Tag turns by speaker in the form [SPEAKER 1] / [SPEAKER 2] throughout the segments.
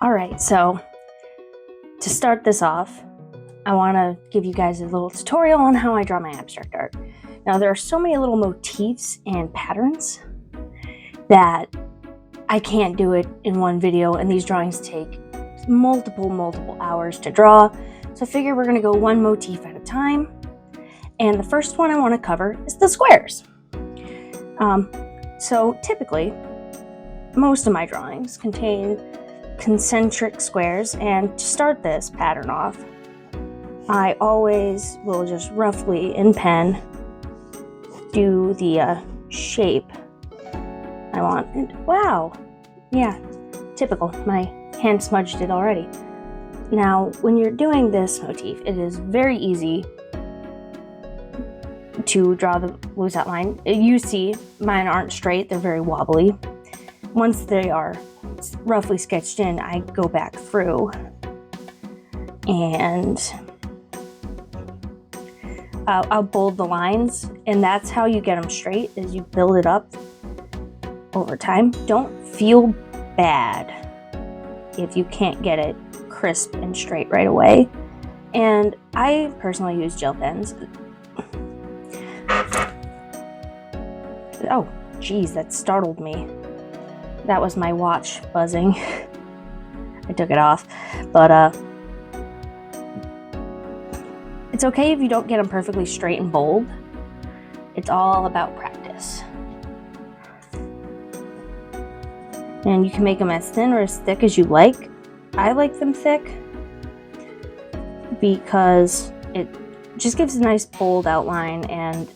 [SPEAKER 1] All right, so to start this off, I want to give you guys a little tutorial on how I draw my abstract art. Now, there are so many little motifs and patterns that I can't do it in one video, and these drawings take multiple hours to draw. So I figure we're going to go one motif at a time. And the first one I want to cover is the squares. So typically, most of my drawings contain concentric squares, and to start this pattern off, I always will just roughly in pen do the shape I want. And wow, yeah, typical, my hand smudged it already. Now, when you're doing this motif, it is very easy to draw the loose outline. You see, mine aren't straight, they're very wobbly. Once they are roughly sketched in, I go back through and I'll bold the lines, and that's how you get them straight, is you build it up over time. Don't feel bad if you can't get it crisp and straight right away. And I personally use gel pens. Oh, geez, that startled me. That was my watch buzzing. I took it off, but it's okay if you don't get them perfectly straight and bold. It's all about practice. And you can make them as thin or as thick as you like. I like them thick because it just gives a nice bold outline, and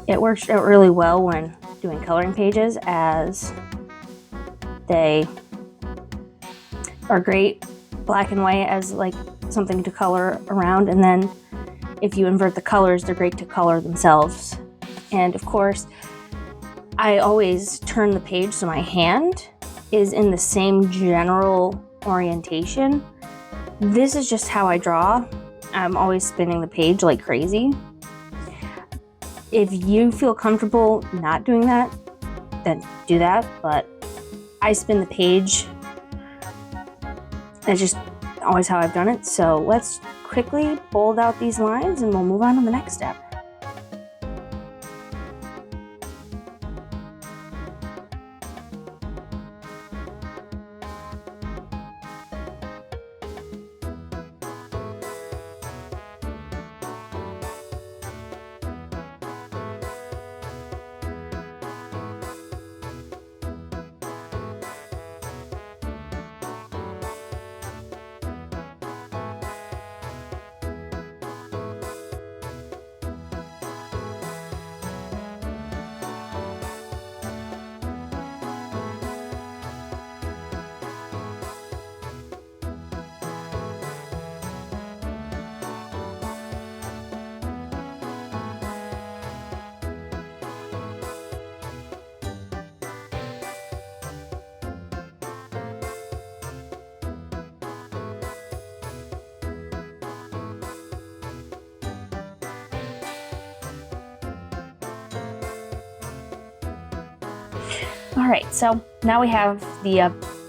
[SPEAKER 1] it works out really well when doing coloring pages, as they are great black and white as like something to color around, and then if you invert the colors, they're great to color themselves. And of course, I always turn the page so my hand is in the same general orientation. This is just how I draw. I'm always spinning the page like crazy. If you feel comfortable not doing that, then do that, but I spin the page. That's just always how I've done it. So let's quickly bold out these lines and we'll move on to the next step. Alright, so now we have the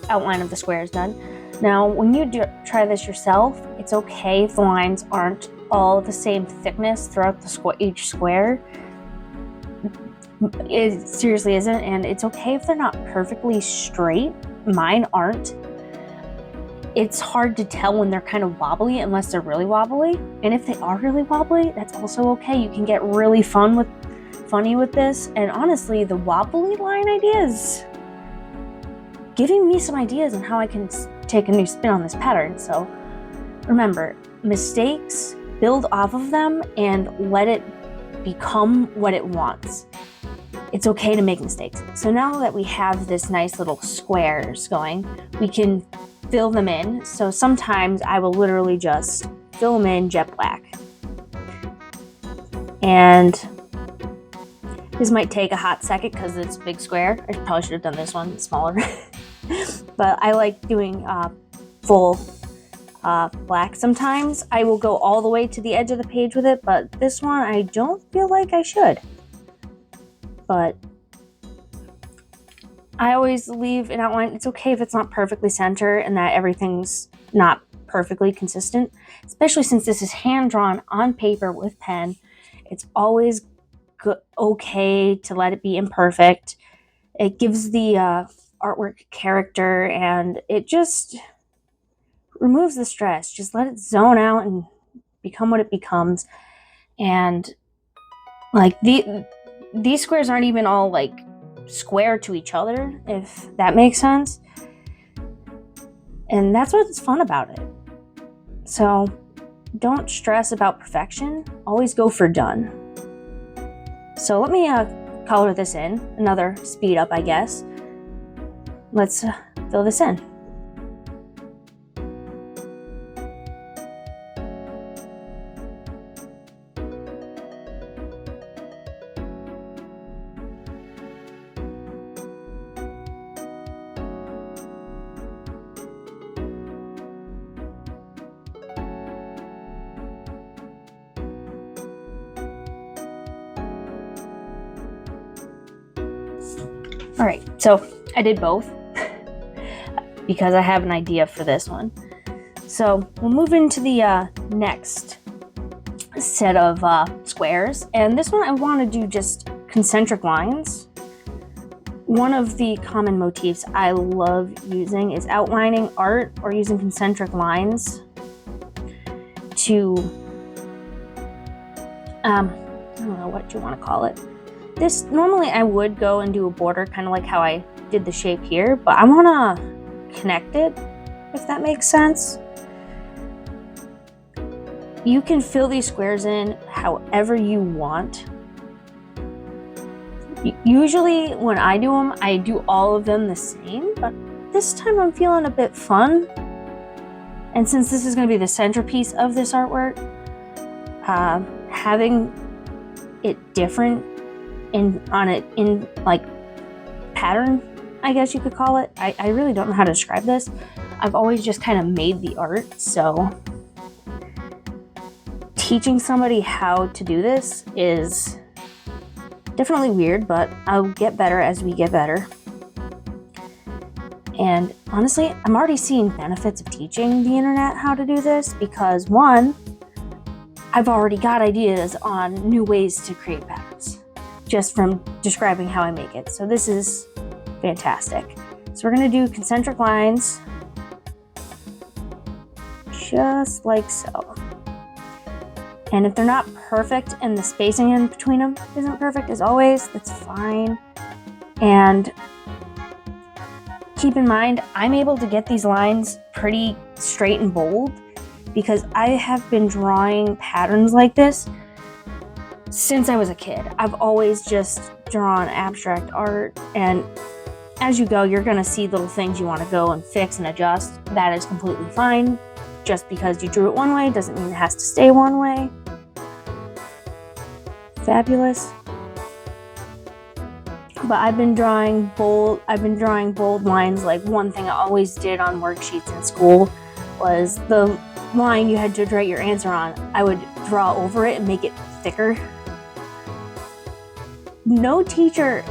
[SPEAKER 1] outline of the squares done. Now, when you try this yourself, it's okay if the lines aren't all the same thickness throughout each square. It seriously isn't, and it's okay if they're not perfectly straight. Mine aren't. It's hard to tell when they're kind of wobbly unless they're really wobbly, and if they are really wobbly, that's also okay. You can get really funny with this, and honestly, the wobbly line ideas giving me some ideas on how I can take a new spin on this pattern. So remember, mistakes, build off of them and let it become what it wants. It's okay to make mistakes. So now that we have this nice little squares going, we can fill them in. So sometimes I will literally just fill them in jet black. And this might take a hot second because it's a big square. I probably should have done this one smaller. But I like doing full black. Sometimes I will go all the way to the edge of the page with it, but this one I don't feel like I should. But I always leave an outline. It's okay if it's not perfectly centered and that everything's not perfectly consistent, especially since this is hand drawn on paper with pen. It's always okay to let it be imperfect. It gives the artwork character, and it just removes the stress. Just let it zone out and become what it becomes. And like these squares aren't even all like square to each other, if that makes sense. And that's what's fun about it. So don't stress about perfection. Always go for done. So let me color this in. Another speed up, I guess. Let's fill this in. All right, so I did both because I have an idea for this one. So we'll move into the next set of squares, and this one I want to do just concentric lines. One of the common motifs I love using is outlining art or using concentric lines to, I don't know what you want to call it. This, normally I would go and do a border, kind of like how I did the shape here, but I want to connect it, if that makes sense. You can fill these squares in however you want. Usually when I do them, I do all of them the same, but this time I'm feeling a bit fun. And since this is going to be the centerpiece of this artwork, having it different in like pattern, I guess you could call it. I really don't know how to describe this. I've always just kind of made the art, so teaching somebody how to do this is definitely weird, but I'll get better as we get better. And honestly, I'm already seeing benefits of teaching the internet how to do this because, one, I've already got ideas on new ways to create patterns just from describing how I make it. So this is fantastic. So we're going to do concentric lines just like so. And if they're not perfect and the spacing in between them isn't perfect, as always, that's fine. And keep in mind, I'm able to get these lines pretty straight and bold because I have been drawing patterns like this since I was a kid. I've always just drawn abstract art, and as you go, you're gonna see little things you wanna go and fix and adjust. That is completely fine. Just because you drew it one way doesn't mean it has to stay one way. Fabulous. But I've been drawing bold lines. Like, one thing I always did on worksheets in school was the line you had to write your answer on, I would draw over it and make it thicker. No teacher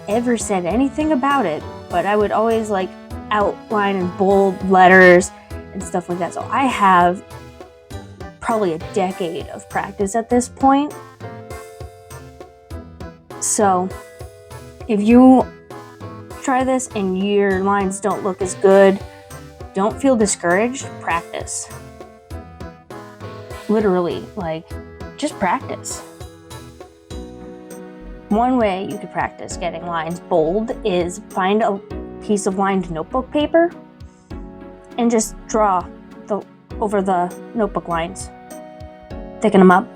[SPEAKER 1] ever said anything about it, but I would always like outline in bold letters and stuff like that. So I have probably a decade of practice at this point. So if you try this and your lines don't look as good, don't feel discouraged. Practice. Literally, like, just practice. One way you could practice getting lines bold is find a piece of lined notebook paper and just draw over the notebook lines. Thicken them up.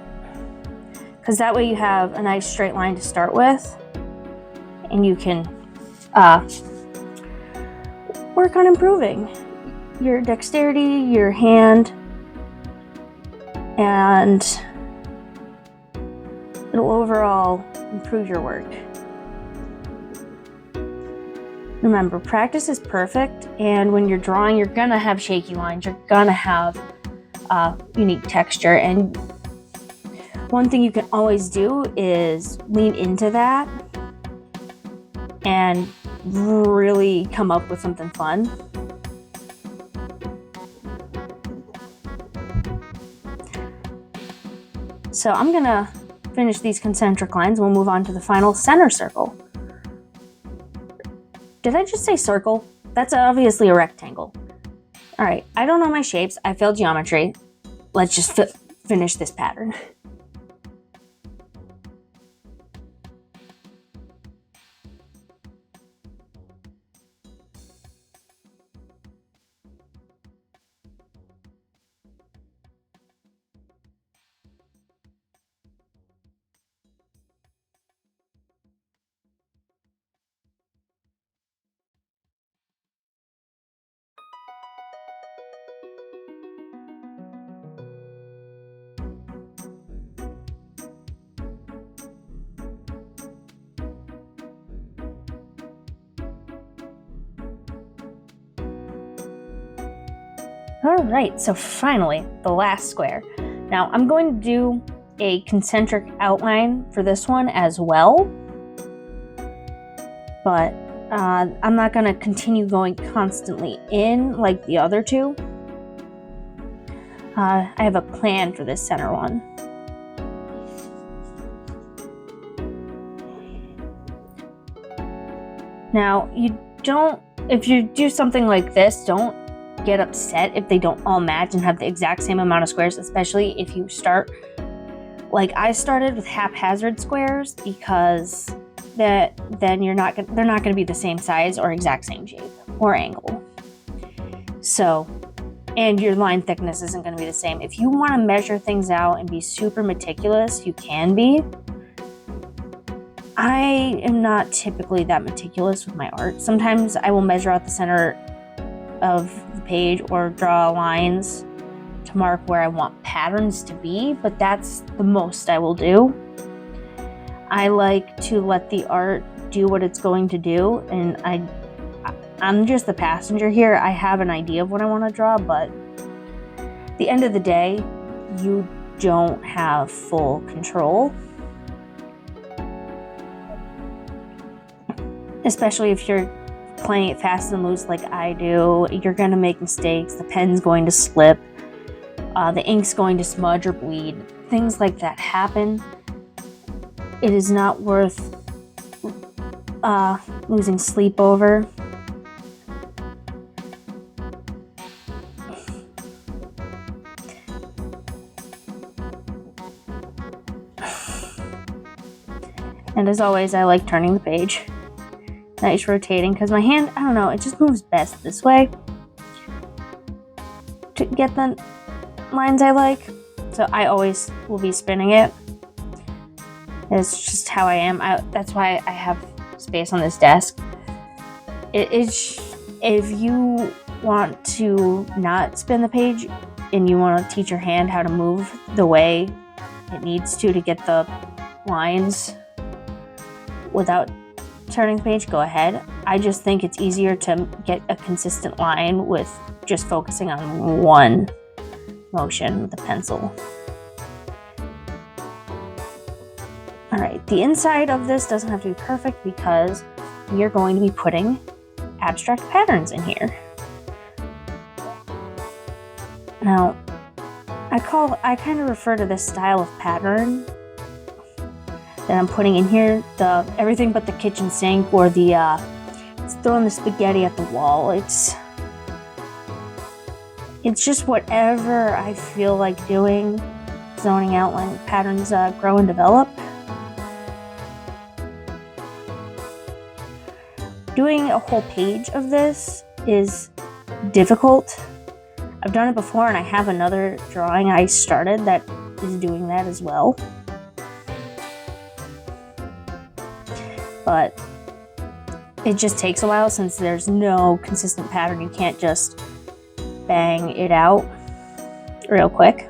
[SPEAKER 1] Because that way you have a nice straight line to start with, and you can work on improving your dexterity, your hand, and it'll overall improve your work. Remember, practice is perfect, and when you're drawing, you're gonna have shaky lines, you're gonna have unique texture, and one thing you can always do is lean into that and really come up with something fun. So I'm gonna finish these concentric lines and we'll move on to the final center circle. Did I just say circle? That's obviously a rectangle. All right, I don't know my shapes. I failed geometry. Let's just finish this pattern. All right, so finally, the last square. Now I'm going to do a concentric outline for this one as well, but I'm not going to continue going constantly in like the other two. I have a plan for this center one. Now, if you do something like this, don't get upset if they don't all match and have the exact same amount of squares, especially if you start like I started with haphazard squares, because then they're not going to be the same size or exact same shape or angle. So, and your line thickness isn't going to be the same. If you want to measure things out and be super meticulous, you can be. I am not typically that meticulous with my art. Sometimes I will measure out the center of the page or draw lines to mark where I want patterns to be, but that's the most I will do. I like to let the art do what it's going to do, and I'm just the passenger here. I have an idea of what I want to draw, but at the end of the day, you don't have full control. Especially if you're playing it fast and loose like I do, you're going to make mistakes. The pen's going to slip. The ink's going to smudge or bleed. Things like that happen. It is not worth losing sleep over. And as always, I like turning the page. Nice rotating, because my hand, I don't know, it just moves best this way to get the lines I like. So I always will be spinning it. It's just how I am. That's why I have space on this desk. If you want to not spin the page and you want to teach your hand how to move the way it needs to get the lines without turning the page, go ahead. I just think it's easier to get a consistent line with just focusing on one motion with the pencil. All right, the inside of this doesn't have to be perfect because we are going to be putting abstract patterns in here. Now, I kind of refer to this style of pattern that I'm putting in here, the everything but the kitchen sink, or the it's throwing the spaghetti at the wall. It's just whatever I feel like doing. Zoning out when patterns grow and develop. Doing a whole page of this is difficult. I've done it before, and I have another drawing I started that is doing that as well. But it just takes a while since there's no consistent pattern. You can't just bang it out real quick.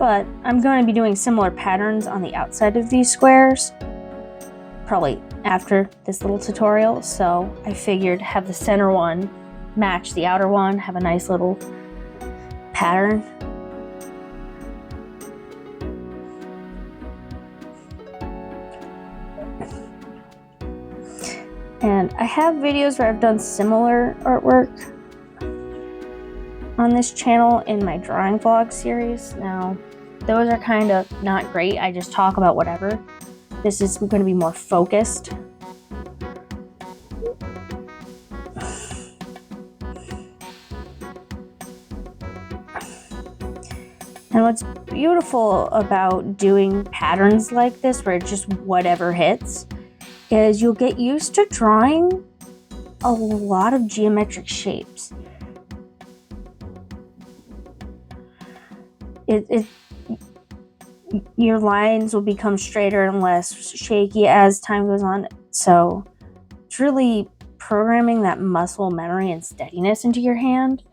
[SPEAKER 1] But I'm going to be doing similar patterns on the outside of these squares, probably after this little tutorial. So I figured have the center one match the outer one, have a nice little pattern. And I have videos where I've done similar artwork on this channel in my drawing vlog series. Now, those are kind of not great. I just talk about whatever. This is going to be more focused. And what's beautiful about doing patterns like this, where it's just whatever hits, is you'll get used to drawing a lot of geometric shapes. Your lines will become straighter and less shaky as time goes on. So it's really programming that muscle memory and steadiness into your hand.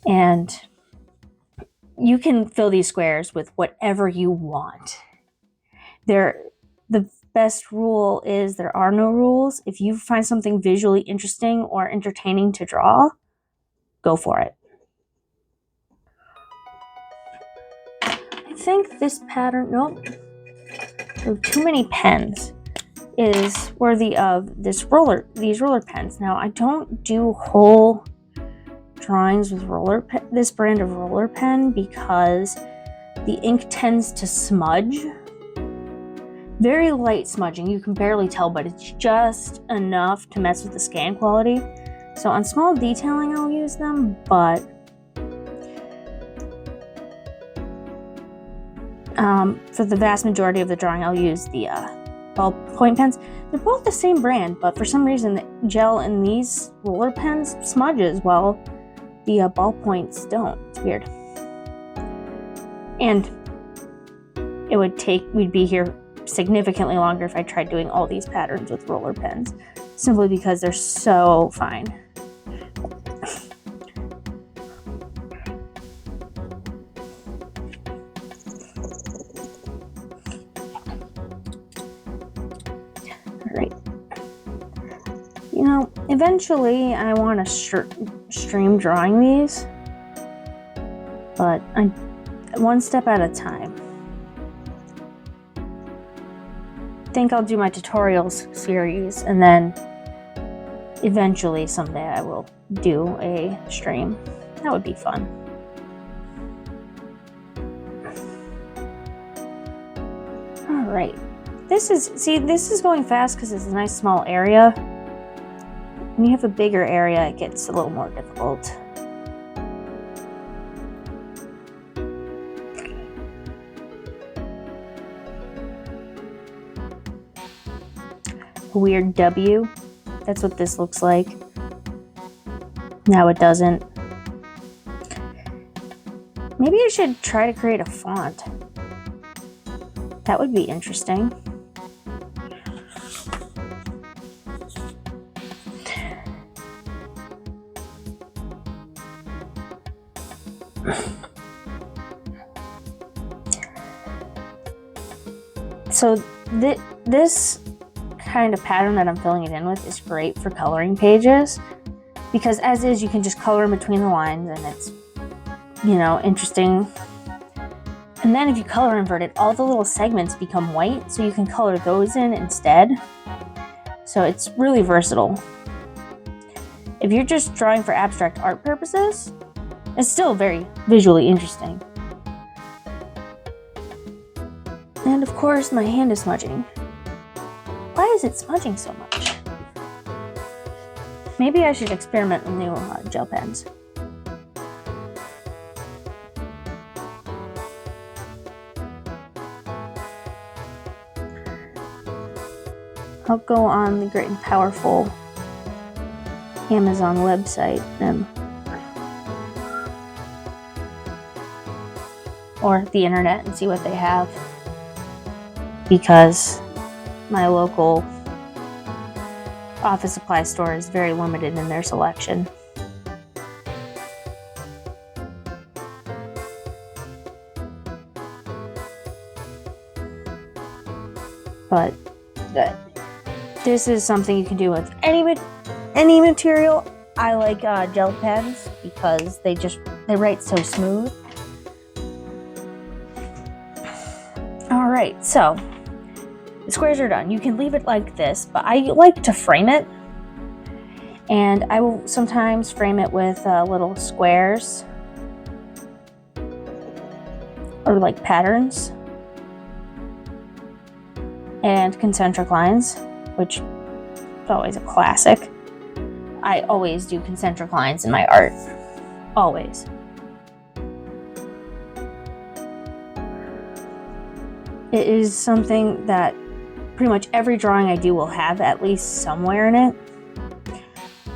[SPEAKER 1] And you can fill these squares with whatever you want. The best rule is there are no rules. If you find something visually interesting or entertaining to draw, go for it. I think this pattern, nope, there are too many pens, is worthy of these roller pens. Now, I don't do whole drawings with this brand of roller pen because the ink tends to smudge. Very light smudging, you can barely tell, but it's just enough to mess with the scan quality. So on small detailing, I'll use them, but for the vast majority of the drawing, I'll use the ballpoint pens. They're both the same brand, but for some reason, the gel in these roller pens smudges while the ballpoints don't. It's weird. And we'd be here significantly longer if I tried doing all these patterns with roller pens, simply because they're so fine. Alright. You know, eventually I want to stream drawing these, but one step at a time. I think I'll do my tutorials series, and then eventually someday I will do a stream. That would be fun. All right, this is going fast because it's a nice small area. When you have a bigger area, it gets a little more difficult. Weird W. That's what this looks like. Now it doesn't. Maybe I should try to create a font. That would be interesting. So this kind of pattern that I'm filling it in with is great for coloring pages, because as is, you can just color in between the lines and it's, you know, interesting. And then if you color invert it, all the little segments become white, so you can color those in instead. So it's really versatile. If you're just drawing for abstract art purposes, it's still very visually interesting. And of course, my hand is smudging. Why is it smudging so much? Maybe I should experiment with new gel pens. I'll go on the Great and Powerful Amazon website or the internet and see what they have, because my local office supply store is very limited in their selection. But this is something you can do with any material. I like gel pens because they write so smooth. All right, so the squares are done. You can leave it like this, but I like to frame it. And I will sometimes frame it with little squares or like patterns and concentric lines, which is always a classic. I always do concentric lines in my art, always. It is something that pretty much every drawing I do will have at least somewhere in it.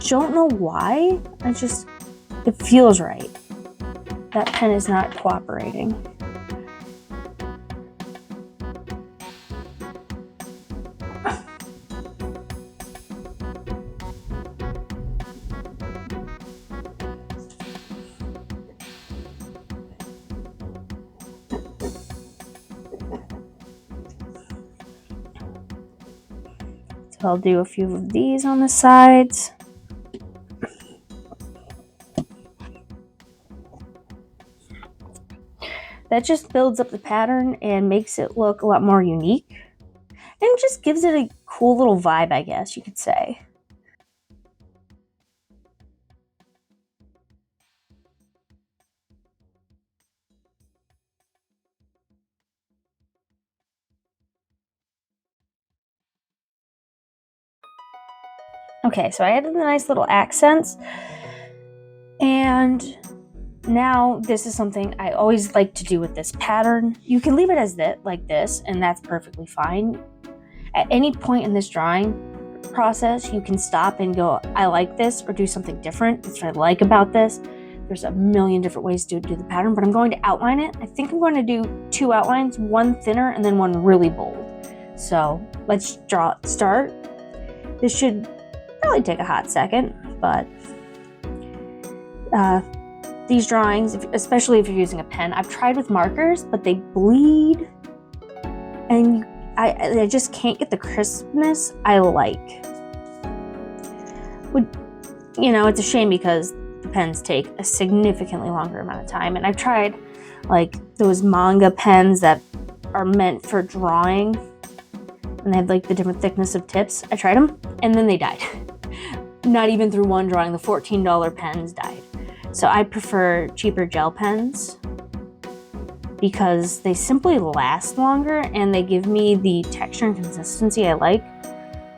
[SPEAKER 1] Don't know why, it feels right. That pen is not cooperating. So I'll do a few of these on the sides. That just builds up the pattern and makes it look a lot more unique. And just gives it a cool little vibe, I guess you could say. Okay, so I added the nice little accents. And now this is something I always like to do with this pattern. You can leave it as that, like this, and that's perfectly fine. At any point in this drawing process, you can stop and go, I like this, or do something different. That's what I like about this. There's a million different ways to do the pattern, but I'm going to outline it. I think I'm going to do 2 outlines, one thinner and then one really bold. So let's start. This should probably take a hot second, but these drawings, especially if you're using a pen, I've tried with markers, but they bleed, and I just can't get the crispness I like. It's a shame because the pens take a significantly longer amount of time, and I've tried like those manga pens that are meant for drawing, and they have like the different thickness of tips. I tried them, and then they died. Not even through one drawing, the $14 pens died. So I prefer cheaper gel pens because they simply last longer and they give me the texture and consistency I like.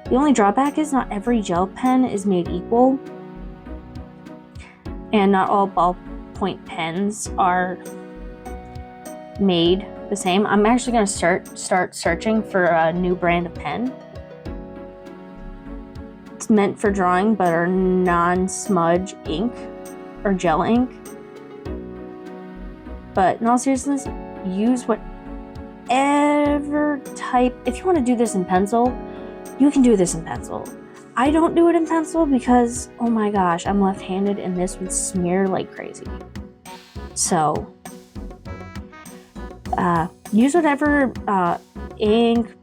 [SPEAKER 1] The only drawback is not every gel pen is made equal, and not all ballpoint pens are made the same. I'm actually going to start searching for a new brand of pen. It's meant for drawing but are non-smudge ink or gel ink. But in all seriousness, use whatever type. If you want to do this in pencil, you can do this in pencil. I don't do it in pencil because, oh my gosh, I'm left-handed and this would smear like crazy. So use whatever ink,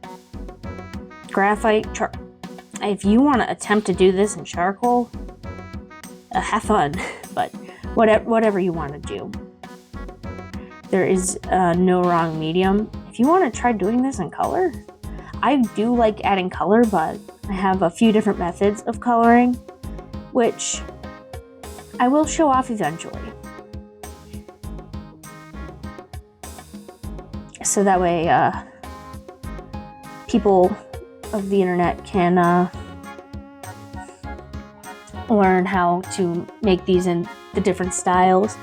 [SPEAKER 1] graphite, if you want to attempt to do this in charcoal, have fun, but whatever you want to do. There is no wrong medium. If you want to try doing this in color, I do like adding color, but I have a few different methods of coloring, which I will show off eventually. So that way people of the internet can learn how to make these in the different styles.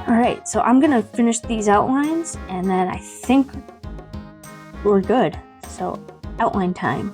[SPEAKER 1] Alright, so I'm gonna finish these outlines and then I think we're good. So outline time.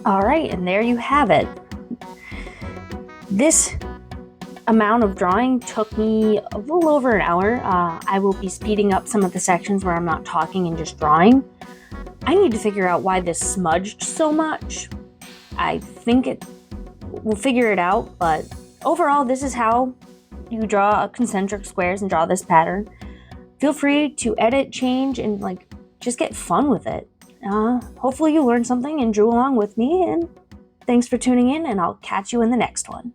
[SPEAKER 1] All right, and there you have it. This amount of drawing took me a little over an hour. I will be speeding up some of the sections where I'm not talking and just drawing. I need to figure out why this smudged so much. I think we'll figure it out, but overall, this is how you draw concentric squares and draw this pattern. Feel free to edit, change, and just get fun with it. Hopefully you learned something and drew along with me, and thanks for tuning in, and I'll catch you in the next one.